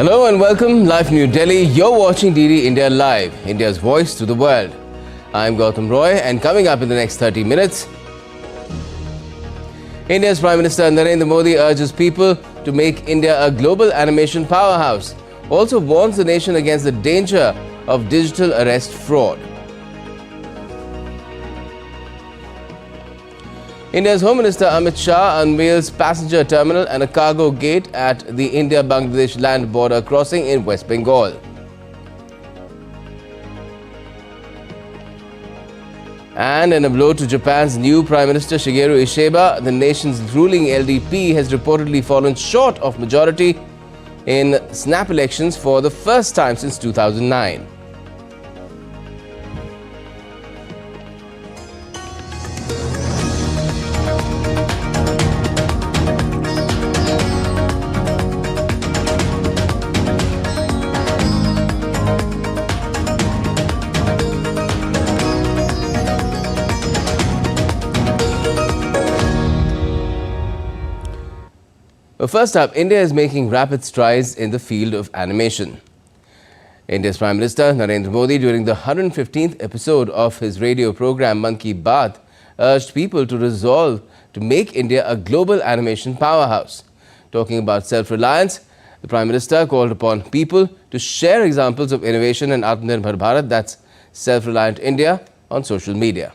Hello and welcome, live from New Delhi. You're watching DD India Live, India's voice to the world. I'm Gautam Roy, and coming up in the next 30 minutes, India's Prime Minister Narendra Modi urges people to make India a global animation powerhouse. Also warns the nation against the danger of digital arrest fraud. India's Home Minister Amit Shah unveils passenger terminal and a cargo gate at the India-Bangladesh land border crossing in West Bengal. And in a blow to Japan's new Prime Minister Shigeru Ishiba, the nation's ruling LDP has reportedly fallen short of majority in snap elections for the first time since 2009. First up, India is making rapid strides in the field of animation. India's Prime Minister Narendra Modi, during the 115th episode of his radio program Mann Ki Baat, urged people to resolve to make India a global animation powerhouse. Talking about self-reliance, the Prime Minister called upon people to share examples of innovation and Atmanirbhar Bharat, that's self-reliant India, on social media.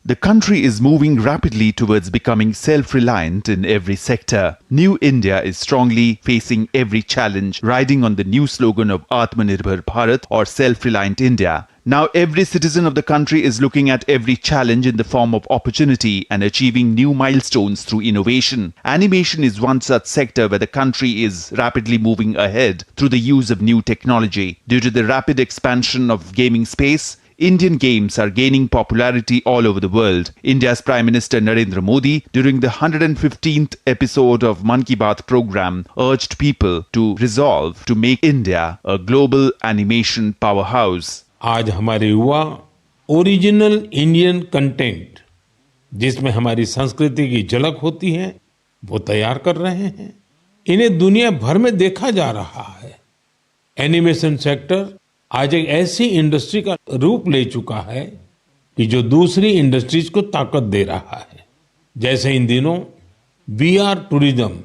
The country is moving rapidly towards becoming self-reliant in every sector. New India is strongly facing every challenge, riding on the new slogan of Atmanirbhar Bharat or Self-Reliant India. Now every citizen of the country is looking at every challenge in the form of opportunity and achieving new milestones through innovation. Animation is one such sector where the country is rapidly moving ahead through the use of new technology. Due to the rapid expansion of gaming space, Indian games are gaining popularity all over the world. India's Prime Minister Narendra Modi, during the 115th episode of Mann Ki Baat program, urged people to resolve to make India a global animation powerhouse. आज हमारे युवा original Indian content जिसमें हमारी संस्कृति की झलक होती है वो तैयार कर रहे हैं। इन्हें दुनिया भर में देखा जा रहा है। एनिमेशन सेक्टर आज एक ऐसी इंडस्ट्री का रूप ले चुका है कि जो दूसरी इंडस्ट्रीज को ताकत दे रहा है। जैसे इन दिनों वीआर टूरिज्म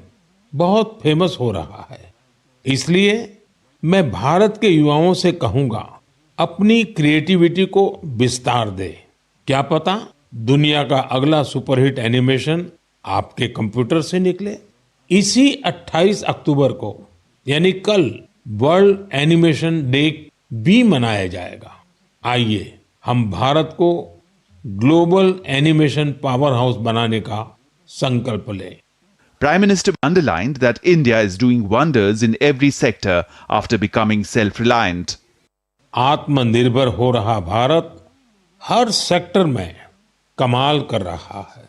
बहुत फेमस हो रहा है। इसलिए मैं भारत के युवाओं से कहूंगा, अपनी क्रिएटिविटी को विस्तार दे। क्या पता दुनिया का अगला सुपरहिट एनिमेशन आपके कंप्यूटर से निकले। इसी 28 अक्टूबर को यानी कल वर्ल्ड एनिमेशन डे भी मनाया जाएगा। आइए हम भारत को ग्लोबल एनिमेशन पावर हाउस बनाने का संकल्प लें। Prime Minister underlined that India is doing wonders in every sector after becoming self-reliant. आत्मनिर्भर हो रहा भारत हर सेक्टर में कमाल कर रहा है।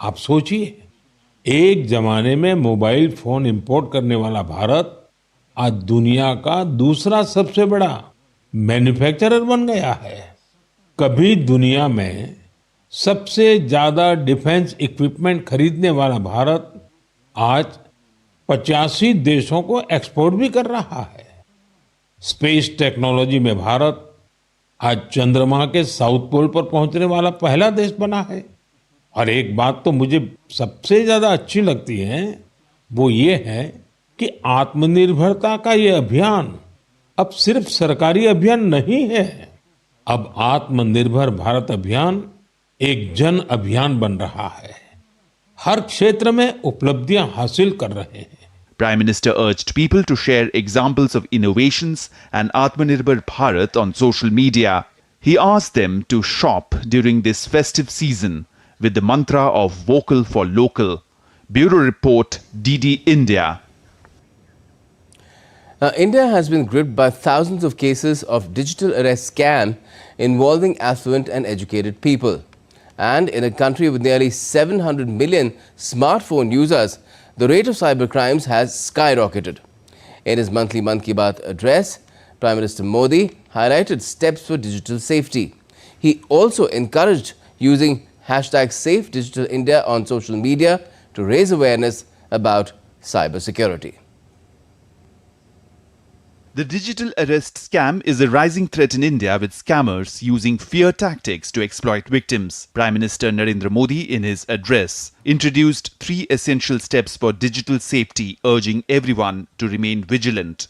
आप सोचिए, एक जमाने में मोबाइल फोन इंपोर्ट करने वाला भारत आज दुनिया का दूसरा सबसे बड़ा मैन्युफैक्चरर बन गया है। कभी दुनिया में सबसे ज्यादा डिफेंस इक्विपमेंट खरीदने वाला भारत आज 85 देशों को एक्सपोर्ट भी कर रहा है। स्पेस टेक्नोलॉजी में भारत आज चंद्रमा के साउथ पोल पर पहुंचने वाला पहला देश बना है। और एक बात तो मुझे सबसे ज्यादा अच्छी लगती है, वो ये है कि आत्मनिर्भरता का ये अभियान अब सिर्फ सरकारी अभियान नहीं है। अब आत्मनिर्भर भारत अभियान एक जन अभियान बन रहा है। हर क्षेत्र में उपलब्धियां हासिल कर रहे हैं। Prime Minister urged people to share examples of innovations and Atmanirbhar Bharat on social media. He asked them to shop during this festive season with the mantra of Vocal for Local. Bureau Report, DD India. India has been gripped by thousands of cases of digital arrest scam involving affluent and educated people. And in a country with nearly 700 million smartphone users, the rate of cybercrimes has skyrocketed. In his monthly Mann Ki Baat address, Prime Minister Modi highlighted steps for digital safety. He also encouraged using #SafeDigitalIndia on social media to raise awareness about cybersecurity. The digital arrest scam is a rising threat in India, with scammers using fear tactics to exploit victims. Prime Minister Narendra Modi, in his address, introduced 3 essential steps for digital safety, urging everyone to remain vigilant.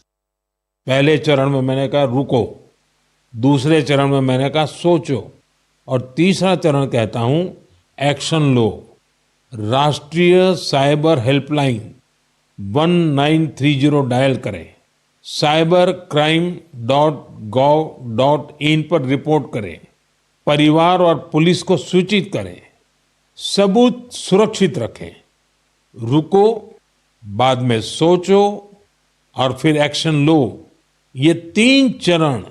पहले चरण में मैंने कहा रुको, दूसरे चरण में मैंने कहा सोचो, और तीसरा चरण कहता हूं एक्शन लो। राष्ट्रीय साइबर हेल्पलाइन 1930 डायल करें, cybercrime.gov.in पर रिपोर्ट करें, परिवार और पुलिस को सूचित करें, सबूत सुरक्षित रखें, रुको, बाद में सोचो और फिर एक्शन लो। ये 3 चरण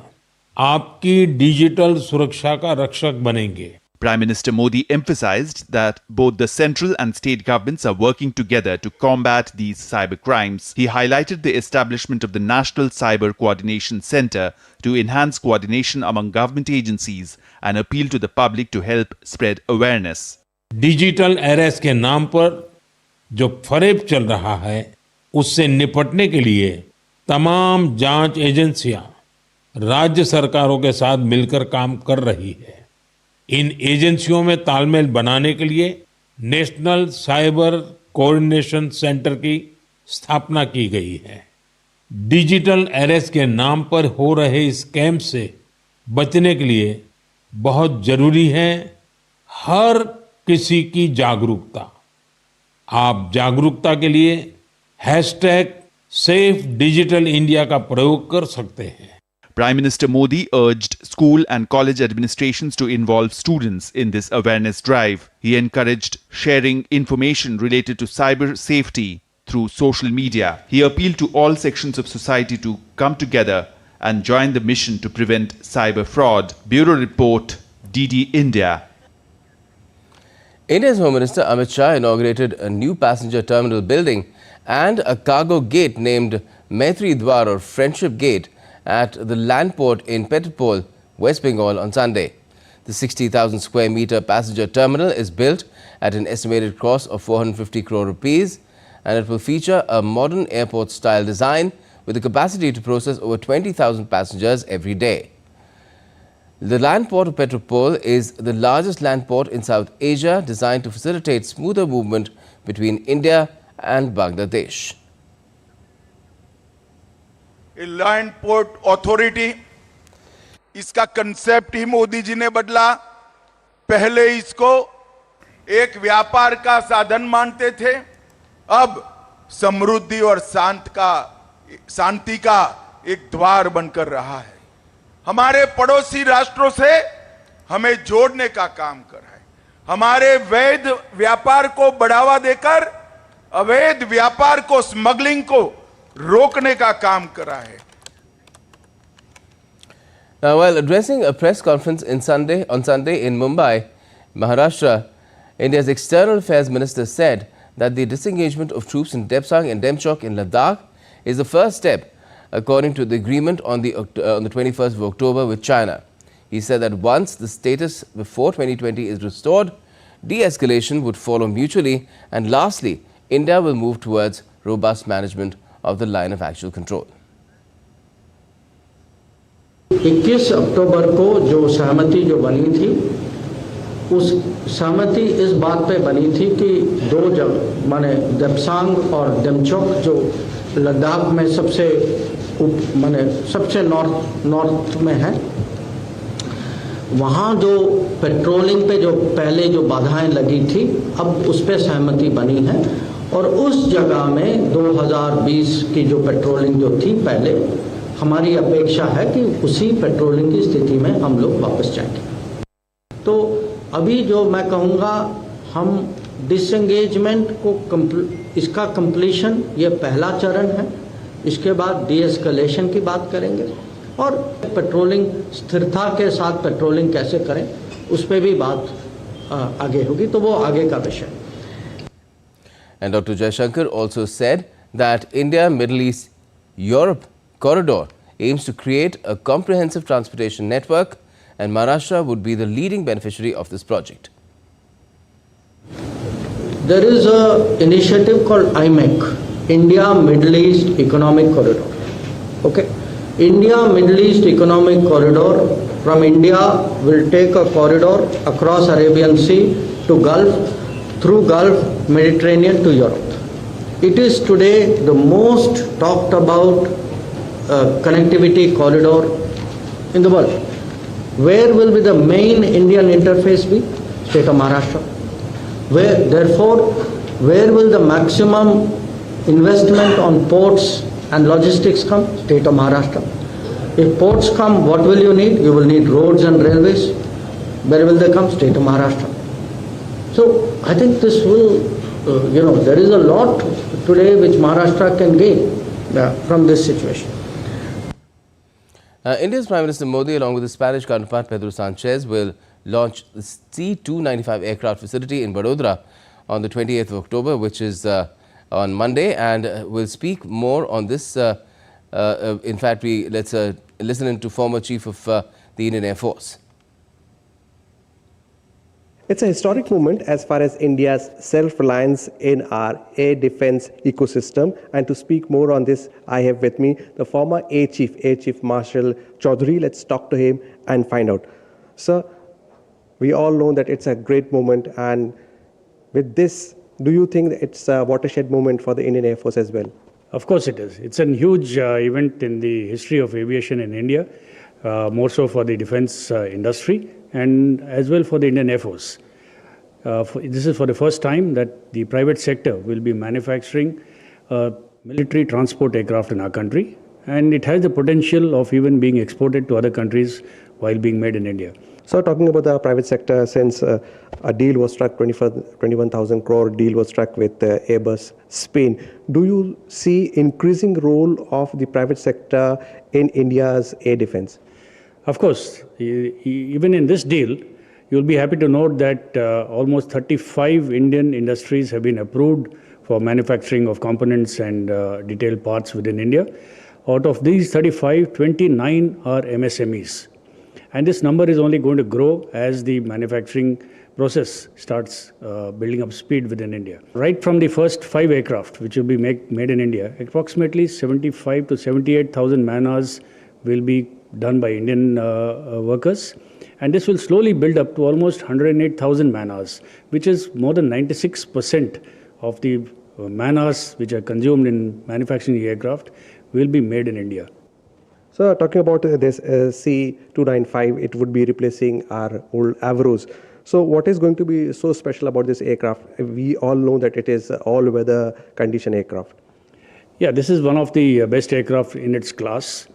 आपकी डिजिटल सुरक्षा का रक्षक बनेंगे। Prime Minister Modi emphasized that both the central and state governments are working together to combat these cyber crimes. He highlighted the establishment of the National Cyber Coordination Center to enhance coordination among government agencies and appeal to the public to help spread awareness. Digital arrest के नाम पर जो फरेब चल रहा है, उससे निपटने के लिए तमाम जांच एजेंसियां राज्य सरकारों के साथ मिलकर काम कर रही है। इन एजेंसियों में तालमेल बनाने के लिए नेशनल साइबर कोऑर्डिनेशन सेंटर की स्थापना की गई है। डिजिटल अरेस्ट के नाम पर हो रहे स्कैम से बचने के लिए बहुत जरूरी है हर किसी की जागरूकता। आप जागरूकता के लिए #SafeDigitalIndia का प्रयोग कर सकते हैं। Prime Minister Modi urged school and college administrations to involve students in this awareness drive. He encouraged sharing information related to cyber safety through social media. He appealed to all sections of society to come together and join the mission to prevent cyber fraud. Bureau Report, DD India. India's Home Minister Amit Shah inaugurated a new passenger terminal building and a cargo gate named Maitri Dwar or Friendship Gate at the land port in Petropol, West Bengal on Sunday. The 60,000 square meter passenger terminal is built at an estimated cost of 450 crore rupees, and it will feature a modern airport style design with the capacity to process over 20,000 passengers every day. The land port of Petropol is the largest land port in South Asia, designed to facilitate smoother movement between India and Bangladesh. Land port authority, इसका concept ही मोदी जी ने बदला। पहले इसको एक व्यापार का साधन मानते थे, अब समृद्धि और शांति का एक द्वार बनकर रहा है। हमारे पड़ोसी राष्ट्रों से हमें जोड़ने का काम कर रहा है। हमारे वैध व्यापार को बढ़ावा देकर अवैध व्यापार को, स्मगलिंग को रोकने का काम करा है। Now, while addressing a press conference on Sunday in Mumbai, Maharashtra, India's External Affairs Minister said that the disengagement of troops in Depsang and Demchok in Ladakh is the first step, according to the agreement on the 21st of October with China. He said that once the status before 2020 is restored, de-escalation would follow mutually, and lastly, India will move towards robust management of the line of actual control. 21 अक्टूबर को जो सहमति जो बनी थी, उस सहमति इस बात पे बनी थी कि दो जगह माने देपसांग और डेमचोक जो लद्दाख में सबसे नॉर्थ में है, वहाँ जो पेट्रोलिंग पे जो पहले जो बाधाएं लगी थी, अब उस पे सहमति बनी है और उस जगह में 2020 की जो पेट्रोलिंग जो थी पहले, हमारी अपेक्षा है कि उसी पेट्रोलिंग की स्थिति में हम लोग वापस जाएंगे। तो अभी जो मैं कहूँगा, हम डिसएंगेजमेंट को इसका कंप्लीशन ये पहला चरण है। इसके बाद डीएस्केलेशन की बात करेंगे और पेट्रोलिंग स्थिरता के साथ पेट्रोलिंग कैसे करें, उस पर भी बात आगे होगी, तो वो आगे का विषय। And Dr. Jaishankar also said that India-Middle East-Europe corridor aims to create a comprehensive transportation network, and Maharashtra would be the leading beneficiary of this project. There is an initiative called IMEC, India-Middle East Economic Corridor. Okay? India-Middle East Economic Corridor, from India will take a corridor across Arabian Sea to Gulf, through Gulf, Mediterranean to Europe. It is today the most talked about connectivity corridor in the world. Where will be the main Indian interface be? State of Maharashtra. Therefore, where will the maximum investment on ports and logistics come? State of Maharashtra. If ports come, what will you need? You will need roads and railways. Where will they come? State of Maharashtra. So I think this will, there is a lot today which Maharashtra can gain from this situation. India's Prime Minister Modi, along with his Spanish counterpart Pedro Sanchez, will launch the C-295 aircraft facility in Vadodara on the 28th of October, which is on Monday, and we'll speak more on this. In fact, let's listen in to former Chief of the Indian Air Force. It's a historic moment as far as India's self-reliance in our air defense ecosystem. And to speak more on this, I have with me the former Air Chief Marshal Chaudhary. Let's talk to him and find out. Sir, we all know that it's a great moment. And with this, do you think that it's a watershed moment for the Indian Air Force as well? Of course it is. It's a huge event in the history of aviation in India, more so for the defense industry and as well for the Indian Air Force. This is for the first time that the private sector will be manufacturing military transport aircraft in our country, and it has the potential of even being exported to other countries while being made in India. So talking about the private sector, since a deal was struck, 21,000 crore deal was struck with Airbus Spain, do you see increasing role of the private sector in India's air defense? Of course, even in this deal, you'll be happy to note that almost 35 Indian industries have been approved for manufacturing of components and detailed parts within India. Out of these 35, 29 are MSMEs. And this number is only going to grow as the manufacturing process starts building up speed within India. Right from the first 5 aircraft, which will be made in India, approximately 75 to 78,000 man-hours will be done by Indian workers. And this will slowly build up to almost 108,000 man-hours, which is more than 96% of the man-hours which are consumed in manufacturing the aircraft will be made in India. So talking about this C-295, it would be replacing our old Avros. So what is going to be so special about this aircraft? We all know that it is all-weather condition aircraft. Yeah, this is one of the best aircraft in its class.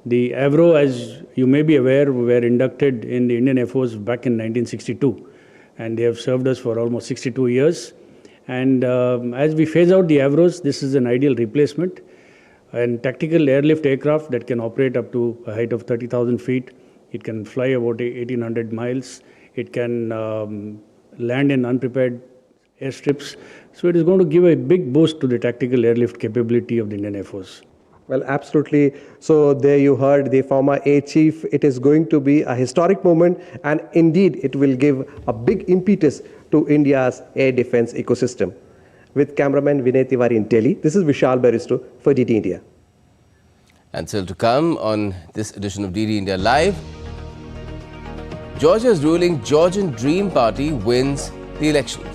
The Avro, as you may be aware, were inducted in the Indian Air Force back in 1962, and they have served us for almost 62 years. And as we phase out the Avros, this is an ideal replacement. And tactical airlift aircraft that can operate up to a height of 30,000 feet. It can fly about 1,800 miles. It can land in unprepared airstrips. So it is going to give a big boost to the tactical airlift capability of the Indian Air Force. Well, absolutely. So there you heard the former Air Chief. It is going to be a historic moment, and indeed it will give a big impetus to India's air defense ecosystem. With cameraman Vinay Tiwari in Delhi, this is Vishal Baristo for DD India. And still to come on this edition of DD India Live, Georgia's ruling Georgian Dream Party wins the elections.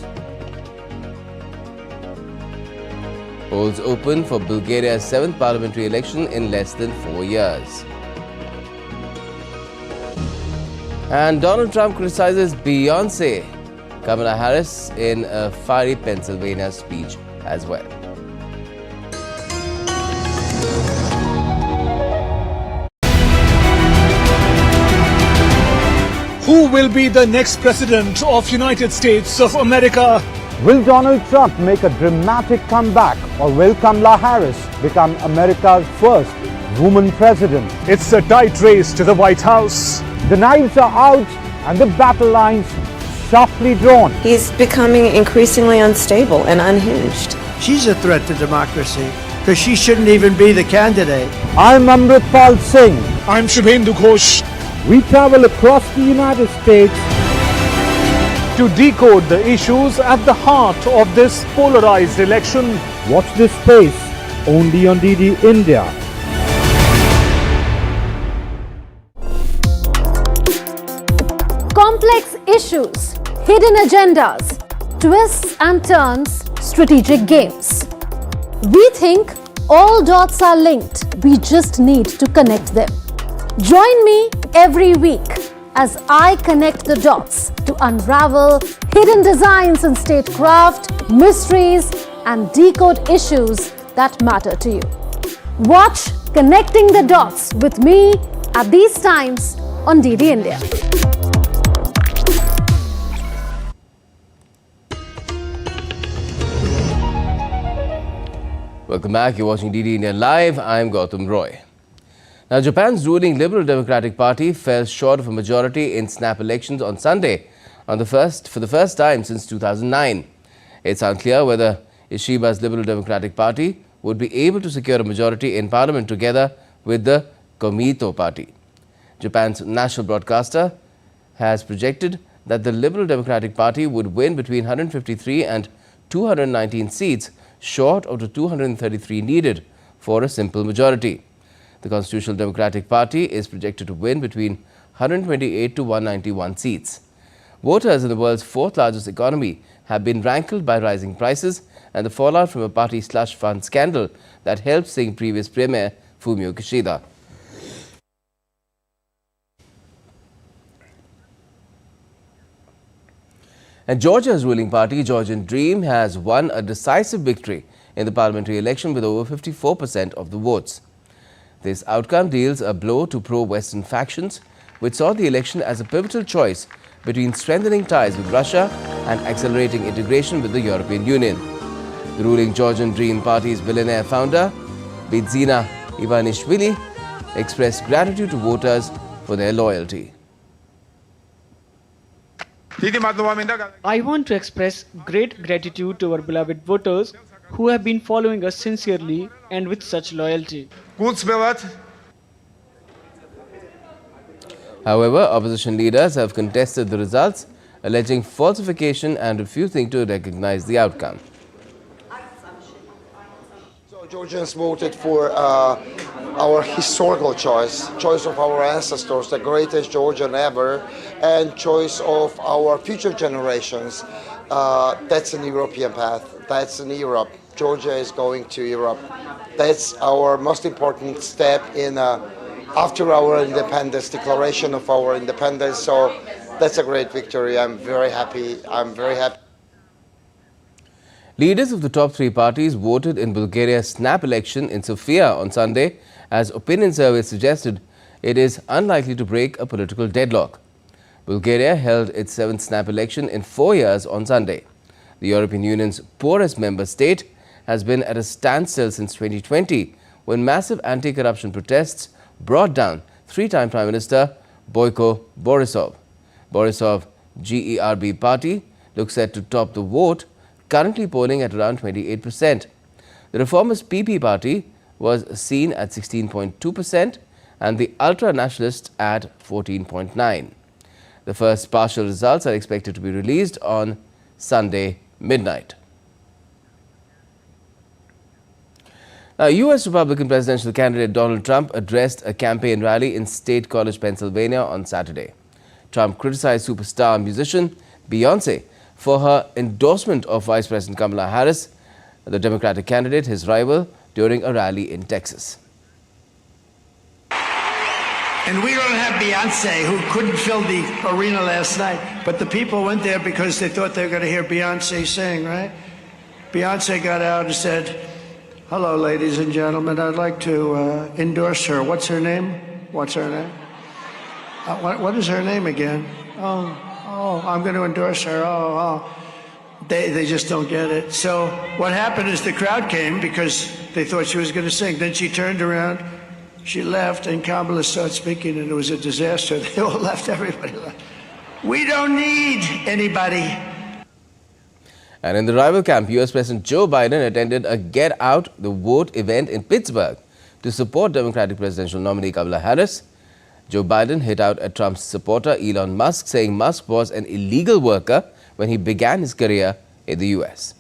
Polls open for Bulgaria's 7th parliamentary election in less than 4 years. And Donald Trump criticizes Beyonce, Kamala Harris in a fiery Pennsylvania speech as well. Who will be the next president of United States of America? Will Donald Trump make a dramatic comeback, or will Kamala Harris become America's first woman president? It's a tight race to the White House. The knives are out and the battle lines sharply drawn. He's becoming increasingly unstable and unhinged. She's a threat to democracy because she shouldn't even be the candidate. I'm Amritpal Singh. I'm Shubhendu Ghosh. We travel across the United States to decode the issues at the heart of this polarized election. Watch this space only on DD India. Complex issues, hidden agendas, twists and turns, strategic games. We think all dots are linked. We just need to connect them. Join me every week as I connect the dots to unravel hidden designs in statecraft, mysteries, and decode issues that matter to you. Watch Connecting the Dots with me at these times on DD India. Welcome back. You're watching DD India Live. I'm Gautam Roy. Now, Japan's ruling Liberal Democratic Party fell short of a majority in snap elections on Sunday for the first time since 2009. It's unclear whether Ishiba's Liberal Democratic Party would be able to secure a majority in parliament together with the Komeito Party. Japan's national broadcaster has projected that the Liberal Democratic Party would win between 153 and 219 seats, short of the 233 needed for a simple majority. The Constitutional Democratic Party is projected to win between 128 to 191 seats. Voters in the world's fourth largest economy have been rankled by rising prices and the fallout from a party slush fund scandal that helped sink previous Premier Fumio Kishida. And Georgia's ruling party, Georgian Dream, has won a decisive victory in the parliamentary election with over 54% of the votes. This outcome deals a blow to pro-Western factions, which saw the election as a pivotal choice between strengthening ties with Russia and accelerating integration with the European Union. The ruling Georgian Dream Party's billionaire founder, Bidzina Ivanishvili, expressed gratitude to voters for their loyalty. I want to express great gratitude to our beloved voters who have been following us sincerely and with such loyalty. However, opposition leaders have contested the results, alleging falsification and refusing to recognize the outcome. So Georgians voted for our historical choice of our ancestors, the greatest Georgian ever, and choice of our future generations. That's an European path. That's in Europe. Georgia is going to Europe. That's our most important step in after our independence, declaration of our independence. So that's a great victory. I'm very happy. Leaders of the top three parties voted in Bulgaria's snap election in Sofia on Sunday, as opinion surveys suggested it is unlikely to break a political deadlock. Bulgaria held its seventh snap election in 4 years on Sunday. The European Union's poorest member state has been at a standstill since 2020, when massive anti-corruption protests brought down three-time Prime Minister Boyko Borisov. Borisov's GERB party looks set to top the vote, currently polling at around 28%. The reformist PP party was seen at 16.2% and the ultra-nationalists at 14.9%. The first partial results are expected to be released on Sunday midnight. Now, U.S. Republican presidential candidate Donald Trump addressed a campaign rally in State College, Pennsylvania on Saturday. Trump criticized superstar musician Beyonce for her endorsement of Vice President Kamala Harris, the Democratic candidate, his rival, during a rally in Texas. And we don't have Beyonce, who couldn't fill the arena last night. But the people went there because they thought they were going to hear Beyonce sing, right? Beyonce got out and said, "Hello, ladies and gentlemen. I'd like to endorse her." What's her name? What's her name? What is her name again? Oh, I'm going to endorse her. They just don't get it. So what happened is the crowd came because they thought she was going to sing. Then she turned around, she left, and Kamala started speaking, and it was a disaster. They all left, everybody left. We don't need anybody. And in the rival camp, U.S. President Joe Biden attended a Get Out the Vote event in Pittsburgh to support Democratic presidential nominee Kamala Harris. Joe Biden hit out at Trump's supporter Elon Musk, saying Musk was an illegal worker when he began his career in the U.S.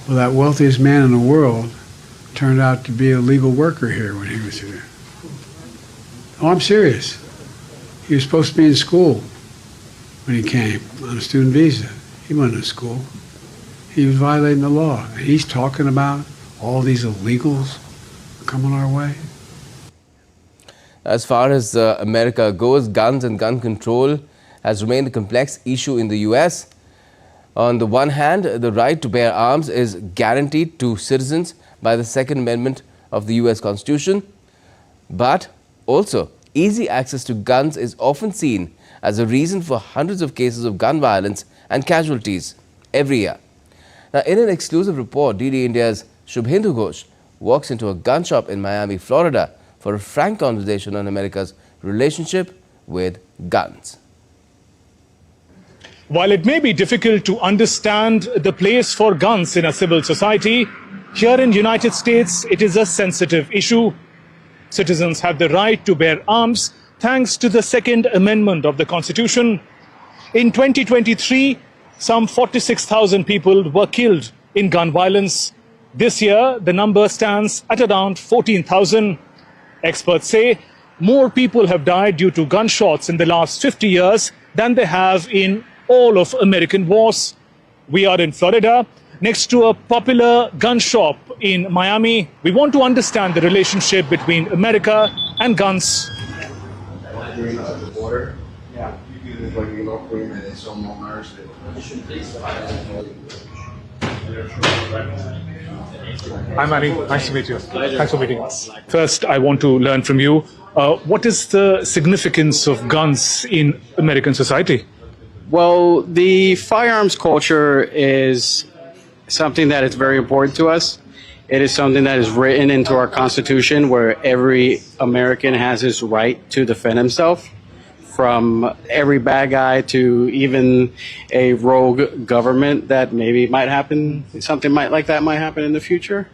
Well, that wealthiest man in the world turned out to be a legal worker here when he was here. Oh, I'm serious. He was supposed to be in school when he came on a student visa. He wasn't in school. He was violating the law. And he's talking about all these illegals coming our way. As far as America goes, guns and gun control has remained a complex issue in the US. On the one hand, the right to bear arms is guaranteed to citizens by the Second Amendment of the US Constitution. But also, easy access to guns is often seen as a reason for hundreds of cases of gun violence and casualties every year. Now, in an exclusive report, DD India's Shubhendu Ghosh walks into a gun shop in Miami, Florida for a frank conversation on America's relationship with guns. While it may be difficult to understand the place for guns in a civil society, here in the United States, it is a sensitive issue. Citizens have the right to bear arms thanks to the Second Amendment of the Constitution. In 2023, some 46,000 people were killed in gun violence. This year, the number stands at around 14,000. Experts say more people have died due to gunshots in the last 50 years than they have in all of American wars. We are in Florida, next to a popular gun shop in Miami. We want to understand the relationship between America and guns. Hi, Manny. Nice to meet you. Thanks for meeting us. First, I want to learn from you. What is the significance of guns in American society? Well, the firearms culture is something that is very important to us. It is something that is written into our Constitution, where every American has his right to defend himself from every bad guy to even a rogue government that maybe might happen, something like that might happen in the future.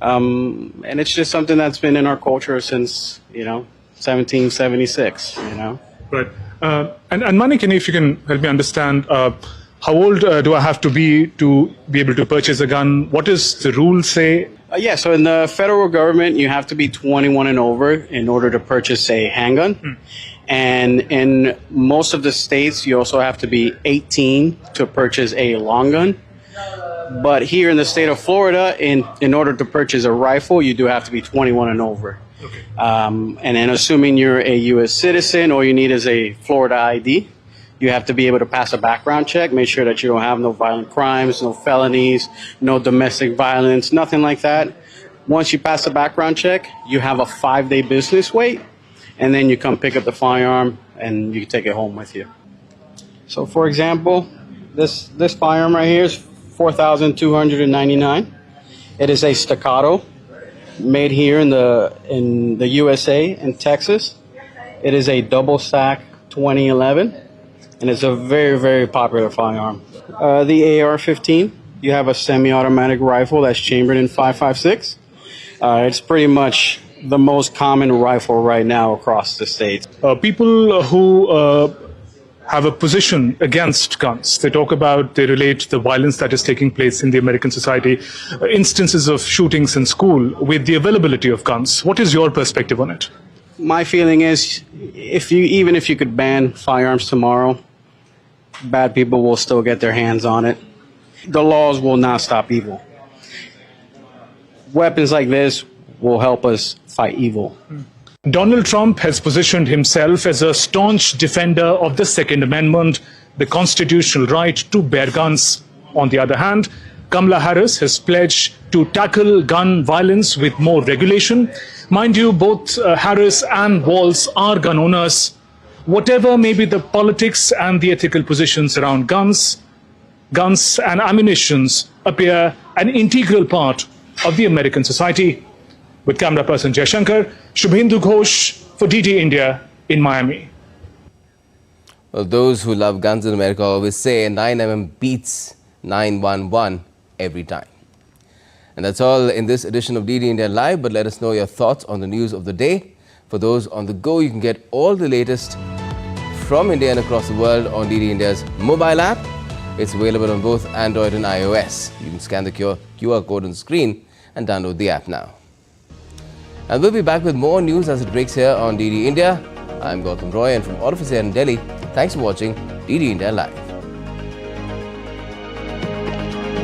And it's just something that's been in our culture since, 1776, Right. And Manny, if you can help me understand, how old do I have to be able to purchase a gun? What does the rule say? So in the federal government, you have to be 21 and over in order to purchase a handgun. And in most of the states, you also have to be 18 to purchase a long gun. But here in the state of Florida, in order to purchase a rifle, you do have to be 21 and over. Okay. And then assuming you're a U.S. citizen, all you need is a Florida ID. You have to be able to pass a background check, make sure that you don't have no violent crimes, no felonies, no domestic violence, nothing like that. Once you pass the background check, you have a 5-day business wait, and then you come pick up the firearm and you take it home with you. So for example, this firearm right here is $4,299. It is a staccato, made here in the USA, in Texas. It is a double stack 2011, and it's a very, very popular firearm. The AR-15, you have a semi-automatic rifle that's chambered in .556. It's pretty much the most common rifle right now across the states. People who have a position against guns, they relate the violence that is taking place in the American society, instances of shootings in school with the availability of guns. What is your perspective on it? My feeling is, even if you could ban firearms tomorrow, bad people will still get their hands on it. The laws will not stop evil. Weapons like this will help us fight evil. Donald Trump has positioned himself as a staunch defender of the Second Amendment, the constitutional right to bear guns. On the other hand, Kamala Harris has pledged to tackle gun violence with more regulation. Mind you, both Harris and Walz are gun owners. Whatever may be the politics and the ethical positions around guns and ammunitions appear an integral part of the American society. With camera person Jay Shankar, Shubhendu Ghosh for DD India in Miami. Well, those who love guns in America always say 9mm beats 911 every time. And that's all in this edition of DD India Live, but let us know your thoughts on the news of the day. For those on the go, you can get all the latest from India and across the world on DD India's mobile app. It's available on both Android and iOS. You can scan the QR code on the screen and download the app now. And we'll be back with more news as it breaks here on DD India. I'm Gautam Roy, and from all of us here in Delhi, thanks for watching DD India Live.